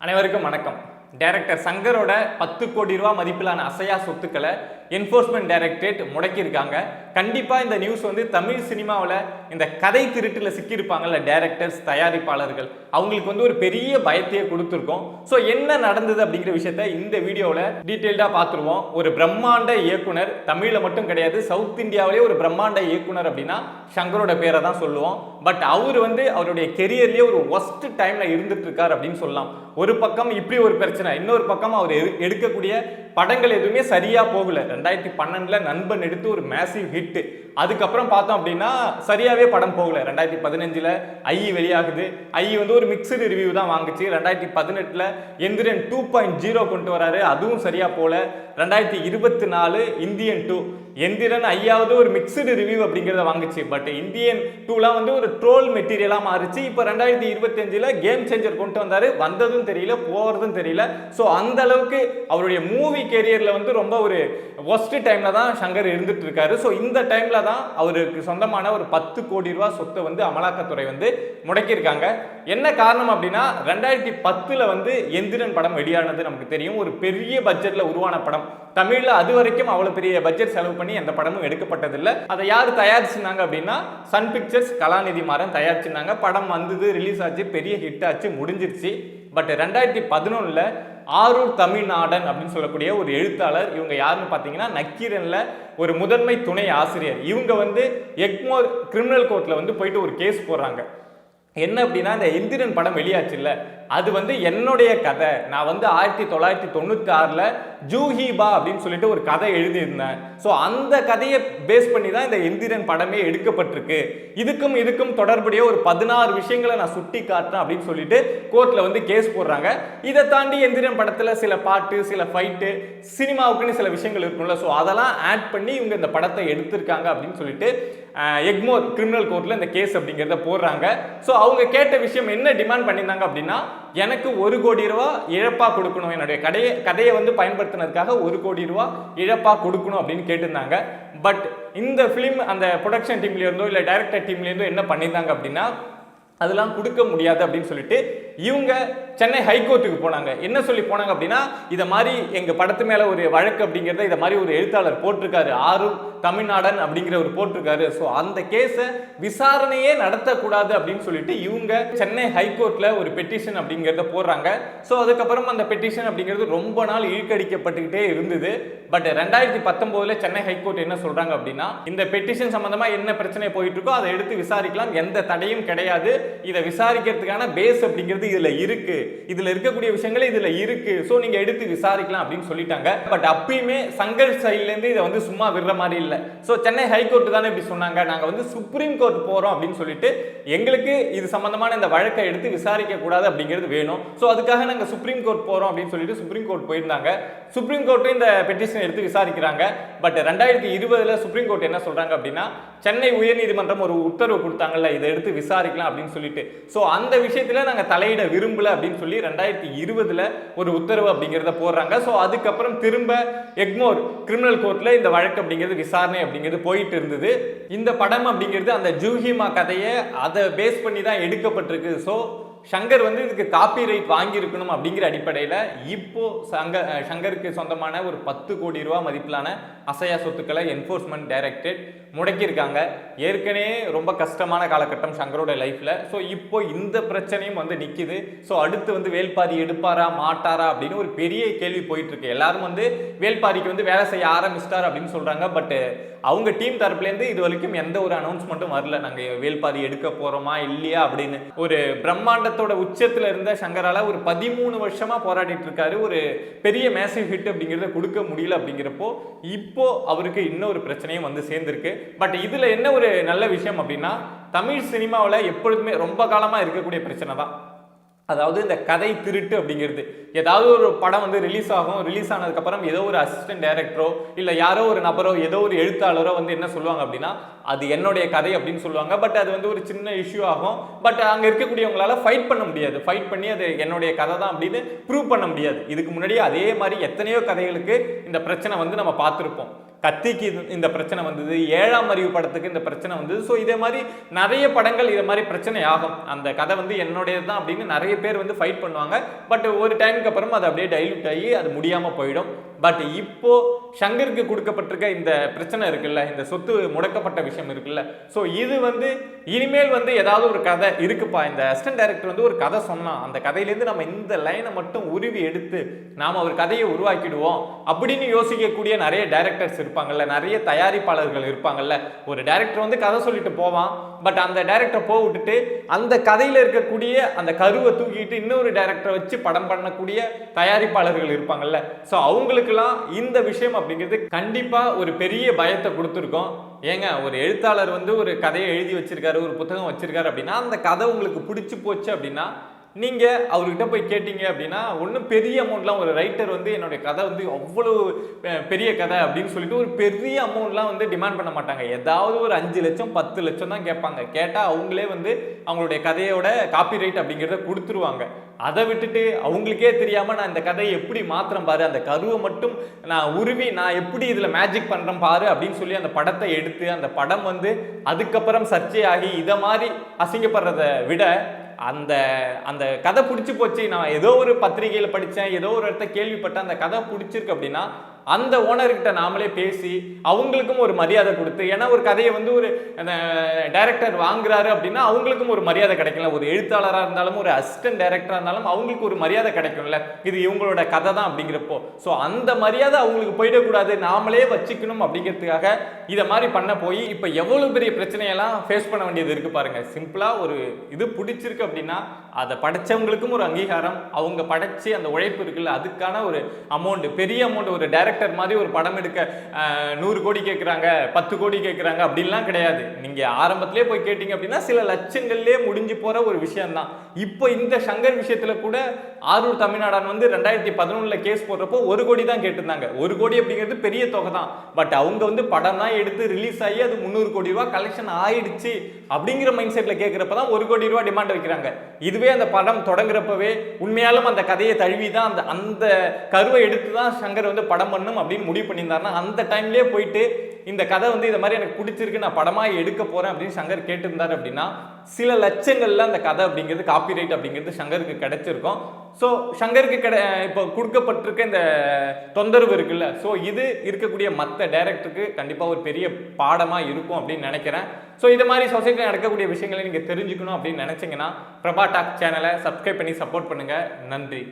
அனைவருக்கும் வணக்கம். டைரக்டர் சங்கரோட 10 கோடி ரூபாய் மதிப்பிலான அசையா சொத்துக்களை என்ஃபோர்ஸ்மெண்ட் டைரக்டரேட் முடக்கியிருக்காங்க. கண்டிப்பா இந்த நியூஸ் தமிழ் சினிமாவில் இந்த கதை திருட்டுல சிக்கியிருப்பாங்கல்ல டைரக்டர்ஸ், தயாரிப்பாளர்கள், அவங்களுக்கு ஒரு பெரிய பயத்தையே கொடுத்துருக்கோம். ஸோ என்ன நடந்தது அப்படிங்கிற விஷயத்த இந்த வீடியோவில் டீட்டெயில்டாக பார்த்துருவோம். ஒரு பிரம்மாண்ட இயக்குனர், தமிழில் மட்டும் கிடையாது, சவுத் இந்தியாவிலே ஒரு பிரம்மாண்ட இயக்குனர் அப்படின்னா சங்கரோட பேரை தான் சொல்லுவோம். பட் அவர் அவருடைய கெரியர்லேயே ஒரு ஒஸ்ட் டைம்ல இருந்துட்டு இருக்கார் அப்படின்னு சொல்லலாம். ஒரு பக்கம் இப்படி ஒரு பிரச்சனை, இன்னொரு பக்கம் அவர் எடுக்கக்கூடிய படங்கள் எதுவுமே சரியா போகல. 2012 நண்பன் எடுத்து ஒரு மேசிவ் ஹிட். அதுக்கப்புறம் பார்த்தோம் அப்படின்னா சரியாவே படம் போகல. 2015 ஐ வெளியாகுது. ஐ ஒரு மிக்சடு ரிவ்யூ தான் வாங்குச்சு. 2018 எந்திரன் 2.0 கொண்டு வராரு, அதுவும் சரியா போல. 2024 இந்தியன் 2 எந்திரன் ஐயாவது ஒரு மிக்சடு ரிவ்யூ அப்படிங்கிறத வாங்குச்சு. பட் இந்தியன் 2லாம் ஒரு ட்ரோல் மெட்டீரியலா மாறிச்சு. இப்போ 2025 கேம் சேஞ்சர் கொண்டு வந்தாரு, வந்ததும் தெரியல, போறதும் தெரியல. ஸோ அந்த அளவுக்கு அவருடைய மூவி கேரியர்ல ரொம்ப ஒரு ஒஸ்ட் டைம்ல தான் சங்கர் இருந்துட்டு இருக்காரு. ஸோ இந்த டைம்ல தான் அவருக்கு சொந்தமான ஒரு 10 கோடி ரூபாய் சொத்தை அமலாக்கத்துறை முடக்கியிருக்காங்க. என்ன காரணம் அப்படின்னா 2010 எந்திரன் படம் வெளியானது நமக்கு தெரியும். ஒரு பெரிய பட்ஜெட்ல உருவான படம். தமிழ்ல அது வரைக்கும் அவ்வளவு பெரிய பட்ஜெட் செலவு பண்ணி எந்த படமும் எடுக்கப்பட்டதில்லை. அதை யார் தயாரிச்சிருந்தாங்க அப்படின்னா சன் பிக்சர்ஸ், கலாநிதி மாறன் தயாரிச்சிருந்தாங்க. படம் வந்தது, ரிலீஸ் ஆச்சு, பெரிய ஹிட் ஆச்சு, முடிஞ்சிருச்சு. பட் 2011 ஆரூர் தமிழ்நாடன் அப்படின்னு சொல்லக்கூடிய ஒரு எழுத்தாளர், இவங்க யாருன்னு பார்த்தீங்கன்னா நக்கீரன்ல ஒரு முதன்மை துணை ஆசிரியர். இவங்க எக்மோர் கிரிமினல் கோர்ட்ல போயிட்டு ஒரு கேஸ் போடுறாங்க. என்ன அப்படின்னா, இந்த எந்திரன் படம் வெளியாச்சு இல்ல, அது என்னுடைய கதை. நான் 1996 ஜூஹிபா அப்படின்னு சொல்லிட்டு ஒரு கதை எழுதியிருந்தேன். ஸோ அந்த கதையை பேஸ் பண்ணி தான் இந்த எந்திரன் படமே எடுக்கப்பட்டிருக்கு. இதுக்கும் தொடர்புடைய ஒரு 16 விஷயங்களை நான் சுட்டி காட்டுறேன் அப்படின்னு சொல்லிட்டு கோர்ட்ல கேஸ் போடுறாங்க. இதை தாண்டி எந்திரன் படத்துல சில பாட்டு, சில ஃபைட்டு, சினிமாவுக்குன்னு சில விஷயங்கள் இருக்கும்ல, ஸோ அதெல்லாம் ஆட் பண்ணி இவங்க இந்த படத்தை எடுத்திருக்காங்க அப்படின்னு சொல்லிட்டு எக்மோர் கிரிமினல் கோர்ட்ல இந்த கேஸ் அப்படிங்கிறத போடுறாங்க. ஸோ அவங்க கேட்ட விஷயம் என்ன டிமாண்ட் பண்ணியிருந்தாங்க அப்படின்னா, எனக்கு 1 கோடி ரூபாய் இழப்பா கொடுக்கணும், என்னுடைய கதையை பயன்படுத்தினதுக்காக 1 கோடி ரூபாய் இழப்பா கொடுக்கணும் அப்படின்னு கேட்டிருந்தாங்க. பட் இந்த பிலிம் அந்த ப்ரொடக்ஷன் டீம்ல இருந்தோ இல்ல டைரக்டர் டீம்ல இருந்தோ என்ன பண்ணியிருந்தாங்க அப்படின்னா, அதெல்லாம் கொடுக்க முடியாது அப்படின்னு சொல்லிட்டு இவங்க சென்னை ஹைகோர்ட்டுக்கு போனாங்க. என்ன சொல்லி போனாங்க அப்படின்னா, இதை மாதிரி எங்க படத்து மேல ஒரு வழக்கு அப்படிங்கிறத இதை மாதிரி ஒரு எழுத்தாளர் போட்டிருக்காரு, ஆரூர் தமிழ்நாடன் அப்படிங்கிற ஒரு போட்டிருக்காரு. ஸோ அந்த கேஸை விசாரணையே நடத்தக்கூடாது அப்படின்னு சொல்லிட்டு இவங்க சென்னை ஹைகோர்ட்ல ஒரு பெட்டிஷன் அப்படிங்கிறத போடுறாங்க. ஸோ அதுக்கப்புறம் அந்த பெட்டிஷன் அப்படிங்கிறது ரொம்ப நாள் இழுக்கடிக்கப்பட்டுக்கிட்டே இருந்தது. பட் 2019 சென்னை ஹைகோர்ட் என்ன சொல்றாங்க அப்படின்னா, இந்த பெட்டிஷன் சம்பந்தமா என்ன பிரச்சனை போயிட்டு இருக்கோ அதை எடுத்து விசாரிக்கலாம், எந்த தடையும் கிடையாது, இதை விசாரிக்கிறதுக்கான பேஸ் அப்படிங்கிறது இதுல இருக்கு, இதுல இருக்கக்கூடிய விஷயங்கள் இதுல இருக்கு, சோ நீங்க எடுத்து விசாரிக்கலாம் அப்படின்னு சொல்லிட்டாங்க. பட் அப்பயுமே சங்கர் சைட்ல இருந்து இதை சும்மா விடுற மாதிரி இல்ல. சோ சென்னை ஹைகோர்ட் தானே இப்படி சொன்னாங்க, நாங்க சுப்ரீம் கோர்ட் போறோம் அப்படின்னு சொல்லிட்டு எங்களுக்கு இது சம்பந்தமான இந்த வழக்கை எடுத்து விசாரிக்க கூடாது அப்படிங்கிறது வேணும். சோ அதுக்காக நாங்க சுப்ரீம் கோர்ட் போறோம் அப்படின்னு சொல்லிட்டு சுப்ரீம் கோர்ட் போயிருந்தாங்க. சுப்ரீம் கோர்ட்டும் இந்த பெட்டிஷன் எடுத்து விசாரிக்கிறாங்க. பட் 2020 சுப்ரீம் கோர்ட் என்ன சொல்றாங்க அப்படின்னா, சென்னை உயர்நீதிமன்றம் ஒரு உத்தரவு கொடுத்தாங்கல்ல, இதை எடுத்து விசாரிக்கலாம் அப்படின்னு சொல்லிட்டு, சோ அந்த விஷயத்துல நாங்க தலையிட விரும்பல அப்படின்னு சொல்லி 2020 ஒரு உத்தரவு அப்படிங்கறத போடுறாங்க. சோ அதுக்கப்புறம் திரும்ப எக்மோர் கிரிமினல் கோர்ட்ல இந்த வழக்கு அப்படிங்கிறது விசாரணை அப்படிங்கிறது போயிட்டு இருந்தது. இந்த படம் அப்படிங்கிறது அந்த ஜூஹிமா கதையை அதை பேஸ் பண்ணி தான் எடுக்கப்பட்டிருக்கு. ஸோ சங்கர் இதுக்கு காப்பி ரைட் வாங்கியிருக்கணும் அப்படிங்கிற அடிப்படையில் இப்போ சங்கருக்கு சொந்தமான ஒரு 10 கோடி ரூபாய் மதிப்பிலான அசையா சொத்துக்களை என்ஃபோர்ஸ்மெண்ட் டைரக்டரேட் முடக்கியிருக்காங்க. ஏற்கனவே ரொம்ப கஷ்டமான காலகட்டம் சங்கரோட லைஃப்ல. ஸோ இப்போ இந்த பிரச்சனையும் நிற்கிது. ஸோ அடுத்து வேல்பாரி எடுப்பாரா மாட்டாரா அப்படின்னு ஒரு பெரிய கேள்வி போயிட்டு இருக்கு. எல்லாரும் வேல்பாரிக்கு வேலை செய்ய ஆரம்பிச்சிட்டார் அப்படின்னு சொல்றாங்க. பட் அவங்க டீம் தரப்புலேருந்து இது வரைக்கும் எந்த ஒரு அனௌன்ஸ்மெண்ட்டும் வரல, நாங்கள் வேல்பாரி எடுக்க போறோமா இல்லையா அப்படின்னு. ஒரு பிரம்மாண்டத்தோட உச்சத்துல இருந்த சங்கரால ஒரு 13 வருஷமா போராடிட்டு இருக்காரு. ஒரு பெரிய மேசிவ் ஹிட் அப்படிங்கிறத கொடுக்க முடியல. அப்படிங்கிறப்போ இப்போ அவருக்கு இன்னொரு பிரச்சனையும் சேர்ந்திருக்கு. பட் இதுல என்ன ஒரு நல்ல விஷயம் அப்படின்னா, தமிழ் சினிமாவில் எப்பொழுதுமே ரொம்ப காலமா இருக்கக்கூடிய பிரச்சனை தான், அதாவது இந்த கதை திருட்டு அப்படிங்கிறது. ஏதாவது ஒரு படம் ரிலீஸ் ஆகும், ரிலீஸ் ஆனதுக்கப்புறம் ஏதோ ஒரு அசிஸ்டன்ட் டைரக்டரோ இல்லை யாரோ ஒரு நபரோ ஏதோ ஒரு எழுத்தாளரோ என்ன சொல்லுவாங்க அப்படின்னா, அது என்னுடைய கதை அப்படின்னு சொல்லுவாங்க. பட் அது ஒரு சின்ன இஷ்யூ ஆகும். பட் அங்கே இருக்கக்கூடியவங்களால ஃபைட் பண்ண முடியாது, ஃபைட் பண்ணி அது என்னுடைய கதை தான் அப்படின்னு ப்ரூவ் பண்ண முடியாது. இதுக்கு முன்னாடி அதே மாதிரி எத்தனையோ கதைகளுக்கு இந்த பிரச்சனை நம்ம பார்த்துருப்போம். கத்திக்கு இந்த பிரச்சனை வந்தது, 7ஆம் அறிவு படத்துக்கு இந்த பிரச்சனை வந்தது. ஸோ இதே மாதிரி நிறைய படங்கள் இதே மாதிரி பிரச்சனை ஆகும். அந்த கதை வந்து என்னுடையது தான் அப்படின்னு நிறைய பேர் வந்து ஃபைட் பண்ணுவாங்க. பட் ஒரு டைமுக்கு அப்புறம் அது அப்படியே டைல்யூட் ஆகி அது முடியாமல் போயிடும். பட் இப்போ ஷங்கருக்கு கொடுக்கப்பட்டிருக்க இந்த பிரச்சனை இருக்குல்ல, இந்த சொத்து முடக்கப்பட்ட விஷயம் இருக்குல்ல, ஸோ இது வந்து இனிமேல் வந்து ஏதாவது ஒரு கதை இருக்குப்பா, இந்த அசிஸ்டன்ட் டைரக்டர் வந்து ஒரு கதை சொன்னான், அந்த கதையிலேருந்து நம்ம இந்த லைனை மட்டும் உருவி எடுத்து நாம் ஒரு கதையை உருவாக்கிடுவோம் அப்படின்னு யோசிக்கக்கூடிய நிறைய டைரக்டர்ஸ் இருப்பாங்கல்ல, நிறைய தயாரிப்பாளர்கள் இருப்பாங்கல்ல. ஒரு டைரக்டர் வந்து கதை சொல்லிட்டு போவான், பட் அந்த டைரக்டர் போக விட்டுட்டு அந்த கதையில் இருக்கக்கூடிய அந்த கருவை தூக்கிட்டு இன்னொரு டைரக்டரை வச்சு படம் பண்ணக்கூடிய தயாரிப்பாளர்கள் இருப்பாங்கல்ல. ஸோ அவங்களுக்கெல்லாம் இந்த விஷயம் அப்படிங்கிறது கண்டிப்பா ஒரு பெரிய பயத்தை கொடுத்துருக்கோம். ஏங்க, ஒரு எழுத்தாளர் வந்து ஒரு கதையை எழுதி வச்சிருக்காரு, ஒரு புத்தகம் வச்சிருக்காரு அப்படின்னா அந்த கதை உங்களுக்கு பிடிச்சி போச்சு அப்படின்னா நீங்க அவர்கிட்ட போய் கேட்டீங்க அப்படின்னா ஒன்றும் பெரிய அமௌண்ட்லாம், ஒரு ரைட்டர் வந்து என்னுடைய கதை வந்து அவ்வளோ பெரிய கதை அப்படின்னு சொல்லிட்டு ஒரு பெரிய அமௌண்ட்லாம் வந்து டிமாண்ட் பண்ண மாட்டாங்க. ஏதாவது ஒரு 5 லட்சம் 10 லட்சம் தான் கேட்பாங்க. கேட்டால் அவங்களே வந்து அவங்களுடைய கதையோட காப்பிரைட் அப்படிங்கிறத கொடுத்துருவாங்க. அதை விட்டுட்டு அவங்களுக்கே தெரியாமல் நான் இந்த கதையை எப்படி மாத்திரம் பாரு, அந்த கருவை மட்டும் நான் உருவி நான் எப்படி இதில் மேஜிக் பண்ணுறேன் பாரு அப்படின்னு சொல்லி அந்த படத்தை எடுத்து அந்த படம் வந்து அதுக்கப்புறம் சர்ச்சையாகி இதை மாதிரி அசிங்கப்படுறதை விட அந்த அந்த கதை பிடிச்சி போச்சு, நான் ஏதோ ஒரு பத்திரிகையில் படித்தேன், ஏதோ ஒரு இடத்த கேள்விப்பட்டேன், அந்த கதை பிடிச்சிருக்கு அப்படின்னா அந்த ஓனர்கிட்ட நாமளே பேசி அவங்களுக்கும் ஒரு மரியாதை கொடுத்து, ஏன்னா ஒரு கதையை வந்து ஒரு டைரக்டர் வாங்குறாரு அப்படின்னா அவங்களுக்கும் ஒரு மரியாதை கிடைக்கல. ஒரு எழுத்தாளராக இருந்தாலும் ஒரு அசிஸ்டன்ட் டைரக்டராக இருந்தாலும் அவங்களுக்கு ஒரு மரியாதை கிடைக்கும்ல, இது இவங்களோட கதை தான் அப்படிங்கிறப்போ. ஸோ அந்த மரியாதை அவங்களுக்கு போயிடக்கூடாது, நாமளே வச்சுக்கணும் அப்படிங்கிறதுக்காக இதை மாதிரி பண்ண போய் இப்போ எவ்வளோ பெரிய பிரச்சனையெல்லாம் ஃபேஸ் பண்ண வேண்டியது இருக்கு பாருங்க. சிம்பிளாக ஒரு இது பிடிச்சிருக்கு அப்படின்னா அதை படைச்சவங்களுக்கும் ஒரு அங்கீகாரம், அவங்க படைச்சு அந்த உழைப்பு இருக்குல்ல அதுக்கான ஒரு அமௌண்ட், பெரிய அமௌண்ட். ஒரு டைரக்டர் மாதிரி ஒரு படம் எடுக்க 100 கோடி கேட்குறாங்க, 10 கோடி கேட்குறாங்க அப்படின்லாம் கிடையாது. நீங்க ஆரம்பத்திலே போய் கேட்டீங்க அப்படின்னா சில லட்சங்கள்லேயே முடிஞ்சு போற ஒரு விஷயம் தான். இப்போ இந்த ஷங்கர் விஷயத்துல கூட ஆரூர் தமிழ்நாடான் வந்து 2011 கேஸ் போடுறப்போ 1 கோடி தான் கேட்டிருந்தாங்க. 1 கோடி அப்படிங்கிறது பெரிய தொகை தான். பட் அவங்க வந்து படம் தான் எடுத்து ரிலீஸ் ஆகி அது 300 கோடி ரூபாய் கலெக்ஷன் ஆயிடுச்சு அப்படிங்கிற மைண்ட் செட்ல கேட்கிறப்ப தான் 1 கோடி ரூபாய் டிமாண்ட் வைக்கிறாங்க. இதுவே அந்த படம் தொடங்குறப்பவே உண்மையாலும் அந்த கதையை தழுவி தான் அந்த கருவை எடுத்து தான் ஷங்கர் வந்து படம் பண்ணும் அப்படின்னு முடிவு பண்ணியிருந்தாருன்னா அந்த டைம்லேயே போயிட்டு இந்த கதை வந்து இந்த மாதிரி எனக்கு பிடிச்சிருக்கு, நான் படமாக எடுக்க போறேன் அப்படின்னு ஷங்கர் கேட்டிருந்தாரு அப்படின்னா சில லட்சங்கள்ல அந்த கதை அப்படிங்கிறது காப்பிரைட் அப்படிங்கிறது ஷங்கருக்கு கிடைச்சிருக்கும். ஸோ ஷங்கருக்கு இப்போ கொடுக்கப்பட்டிருக்க இந்த தொந்தரவு இருக்குல்ல, ஸோ இது இருக்கக்கூடிய மற்ற டைரக்டருக்கு கண்டிப்பாக ஒரு பெரிய பாடமாக இருக்கும் அப்படின்னு நினைக்கிறேன். ஸோ இது மாதிரி சொசைட்டியில் நடக்கக்கூடிய விஷயங்களை நீங்கள் தெரிஞ்சுக்கணும் அப்படின்னு நினைச்சீங்கன்னா பிரபா டாக் சேனலை சப்ஸ்கிரைப் பண்ணி சப்போர்ட் பண்ணுங்க. நன்றி.